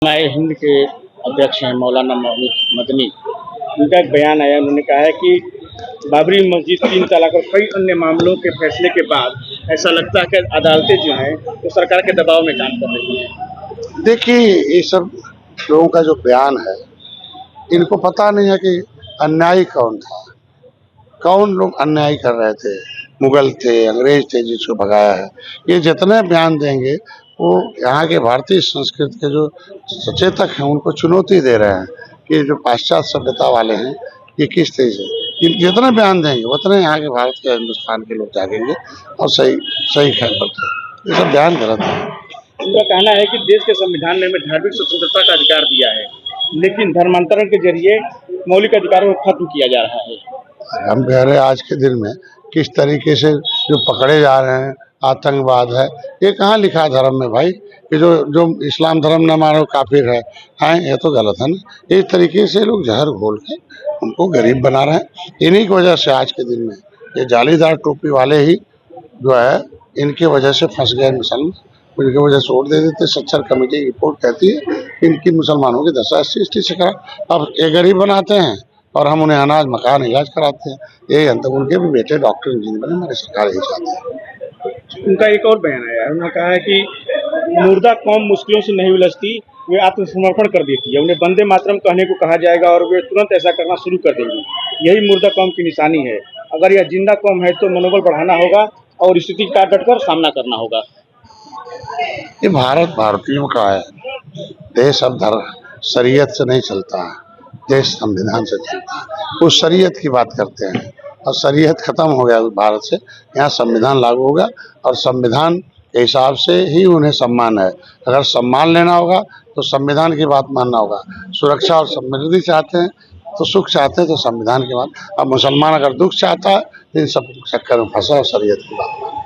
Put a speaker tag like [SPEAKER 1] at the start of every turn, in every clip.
[SPEAKER 1] हमारे हिंद के अध्यक्ष हैं मौलाना महमूद मदनी। उनका एक बयान आया, उन्होंने कहा है कि बाबरी मस्जिद, 3 तलाक और कई अन्य मामलों के फैसले के बाद ऐसा लगता है कि अदालतें जो हैं वो सरकार के दबाव में काम कर रही हैं।
[SPEAKER 2] देखिए, ये सब लोगों का जो बयान है, इनको पता नहीं है कि अन्यायी कौन था, कौन लोग अन्याय कर रहे थे। मुगल थे, अंग्रेज थे जिसको भगाया है। ये जितने बयान देंगे वो यहाँ के भारतीय संस्कृति के जो सचेतक हैं उनको चुनौती दे रहे हैं कि जो पाश्चात्य सभ्यता वाले हैं ये किस तरह से जितने बयान देंगे उतने यहाँ के भारत के हिंदुस्तान के लोग जागेंगे और सही सही ख्याल करते। ये सब बयान गलत है।
[SPEAKER 1] उनका कहना है कि देश के संविधान ने हमें धार्मिक स्वतंत्रता का अधिकार दिया है, लेकिन धर्मांतरण के जरिए मौलिक अधिकारों को खत्म किया जा रहा है।
[SPEAKER 2] हम कह रहे हैं आज के दिन में किस तरीके से जो पकड़े जा रहे हैं, आतंकवाद है, ये कहाँ लिखा है धर्म में भाई कि जो जो इस्लाम धर्म न मानो काफिर है। ये तो गलत है ना। इस तरीके से लोग जहर घोल के उनको गरीब बना रहे हैं। इन्हीं की वजह से आज के दिन में ये जालीदार टोपी वाले ही जो है इनकी वजह से फंस गए मुसलमान। उनकी वजह से वोट दे देते। सच्चर कमेटी की रिपोर्ट कहती है कि इनकी मुसलमानों की दशा SC/ST से करा। अब ये गरीब बनाते हैं और हम उन्हें अनाज मकान इलाज कराते हैं। यही अंत उनके भी बेटे डॉक्टर इंजीनियर बने, हमारी सरकार यही चाहती है।
[SPEAKER 1] उनका एक और बयान आया है, उन्होंने कहा है कि मुर्दा कौम मुश्किलों से नहीं उलझती, वे आत्मसमर्पण कर देती है। उन्हें वंदे मातरम कहने को कहा जाएगा और वे तुरंत ऐसा करना शुरू कर देंगी। यही मुर्दा कौम की निशानी है। अगर यह जिंदा कौम है तो मनोबल बढ़ाना होगा और स्थिति का डटकर सामना करना होगा।
[SPEAKER 2] ये भारत भारतीयों का है देश। अब शरीयत से नहीं चलता है देश, संविधान से चलता है। उस शरीयत की बात करते हैं और शरीयत खत्म हो गया भारत से। यहाँ संविधान लागू होगा और संविधान के हिसाब से ही उन्हें सम्मान है। अगर सम्मान लेना होगा तो संविधान की बात मानना होगा। सुरक्षा और समृद्धि चाहते हैं तो सुख चाहते हैं तो संविधान की बात। अब मुसलमान अगर दुख चाहता है तो इन सब चक्कर में फंसा और शरीयत की बात।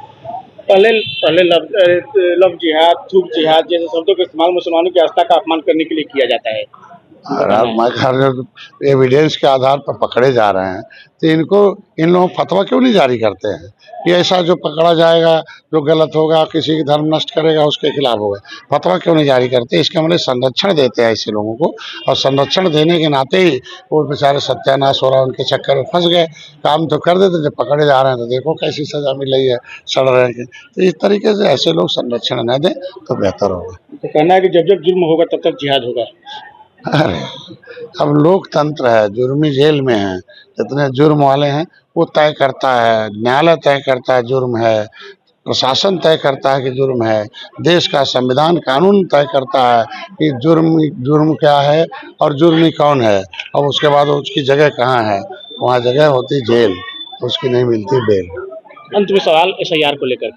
[SPEAKER 1] पहले पहले लव जिहाद, थूक जिहाद जैसे शब्दों का इस्तेमाल मुसलमानों की आस्था का अपमान करने के लिए किया जाता है।
[SPEAKER 2] एविडेंस के आधार पर पकड़े जा रहे हैं तो इन लोगों फतवा क्यों नहीं जारी करते हैं कि ऐसा जो पकड़ा जाएगा, जो गलत होगा, किसी की धर्म नष्ट करेगा उसके खिलाफ होगा। फतवा क्यों नहीं जारी करते? इसके मतलब संरक्षण देते हैं ऐसे लोगों को और संरक्षण देने के नाते ही वो बेचारे सत्यानाश हो रहा है, उनके चक्कर में फंस गए। काम तो कर देते, जब पकड़े जा रहे हैं तो देखो कैसी सजा मिल रही है, सड़ रहे हैं। तो इस तरीके से ऐसे लोग संरक्षण न दें तो बेहतर होगा।
[SPEAKER 1] तो कहना है कि जब जब जुर्म होगा तब तक जिहाद होगा।
[SPEAKER 2] अरे अब लोकतंत्र है, जुर्मी जेल में है। जितने जुर्म वाले हैं वो तय करता है, न्यायालय तय करता है जुर्म है, प्रशासन तय करता है कि जुर्म है, देश का संविधान कानून तय करता है कि जुर्म क्या है और जुर्मी कौन है और उसके बाद उसकी जगह कहाँ है। वहाँ जगह होती जेल, उसकी नहीं मिलती बेल।
[SPEAKER 1] अंत में सवाल SIR को लेकर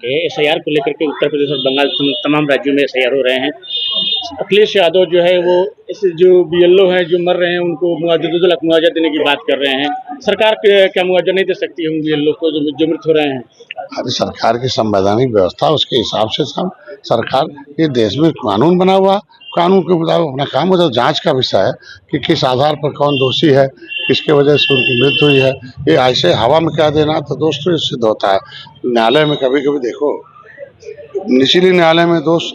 [SPEAKER 1] के उत्तर प्रदेश और बंगाल तमाम राज्यों में SIR हो रहे हैं। अखिलेश यादव जो है वो इस जो BLO हैं जो मर रहे हैं उनको 2 लाख मुआवजा देने की बात कर रहे हैं। सरकार क्या मुआवजा नहीं दे सकती है उन BLO को जो मृत हो रहे हैं?
[SPEAKER 2] अरे सरकार की संवैधानिक व्यवस्था उसके हिसाब से सब सरकार ये देश में कानून बना हुआ, कानून के मुताबिक अपना काम होता है। जांच का विषय है कि किस आधार पर कौन दोषी है, किसके वजह से उनकी मृत्यु हुई है। ये ऐसे हवा में कह देना तो दोष तो सिद्ध होता है। न्यायालय में कभी कभी देखो, निचली न्यायालय में दोष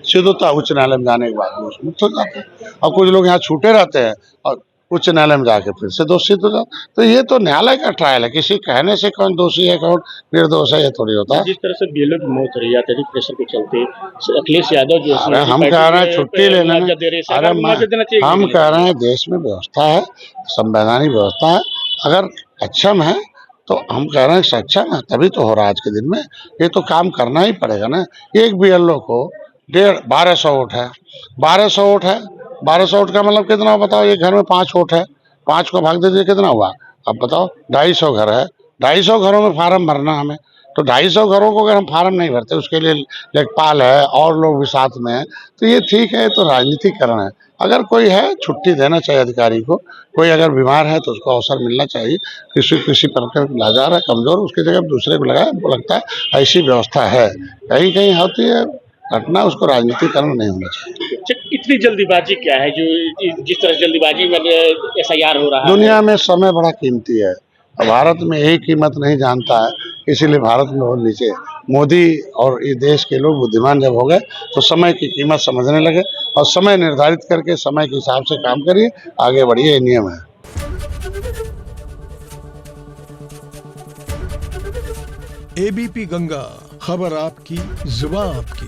[SPEAKER 2] सिद्ध होता है, उच्च न्यायालय में जाने के बाद दोष मुक्त हो जाते हैं। और कुछ लोग यहाँ छूटे रहते हैं और उच्च न्यायालय में जाके फिर से दोष सिद्ध हो जाता है। तो ये तो न्यायालय का ट्रायल है, किसी कहने से कौन दोषी है कौन निर्दोष है ये थोड़ी होता है।
[SPEAKER 1] जिस तरह से BLO की मौत हो रही है अत्यधिक प्रेशर के चलते, अखिलेश यादव जो
[SPEAKER 2] हम कह रहे हैं छुट्टी लेने में, हम कह रहे हैं देश में व्यवस्था है, संवैधानिक व्यवस्था है। अगर अक्षम है तो हम कह रहे हैं सक्षम है, तभी तो हो रहा है आज के दिन में। ये तो काम करना ही पड़ेगा ना। एक BLO को 1200 वोट है, 1200 वोट है, 1200 वोट का मतलब कितना बताओ? एक घर में 5 वोट है, 5 को भाग दीजिए कितना हुआ? अब बताओ, 250 घर है, 250 घरों में फार्म भरना हमें। तो 250 घरों को अगर हम फार्म नहीं भरते, उसके लिए लेखपाल है और लोग भी साथ में हैं, तो ये ठीक है, तो राजनीतिकरण है। अगर कोई है छुट्टी देना चाहिए अधिकारी को। कोई अगर बीमार है तो उसको अवसर मिलना चाहिए। किसी प्रकार लाचार है, कमजोर, उसकी जगह दूसरे को लगाए। हमको लगता है ऐसी व्यवस्था है, कहीं कहीं होती है घटना, उसको राजनीतिकरण नहीं होना चाहिए।
[SPEAKER 1] इतनी जल्दीबाजी क्या है जो जिस तरह जल्दीबाजी में SIR हो रहा है?
[SPEAKER 2] दुनिया में समय बड़ा कीमती है, भारत में यही कीमत नहीं जानता है, इसीलिए भारत में बहुत नीचे है। मोदी और ये देश के लोग बुद्धिमान जब हो गए तो समय की कीमत समझने लगे और समय निर्धारित करके समय के हिसाब से काम करिए, आगे बढ़िए, ये नियम है।
[SPEAKER 3] एबीपी गंगा, खबर आपकी, जुबान आपकी।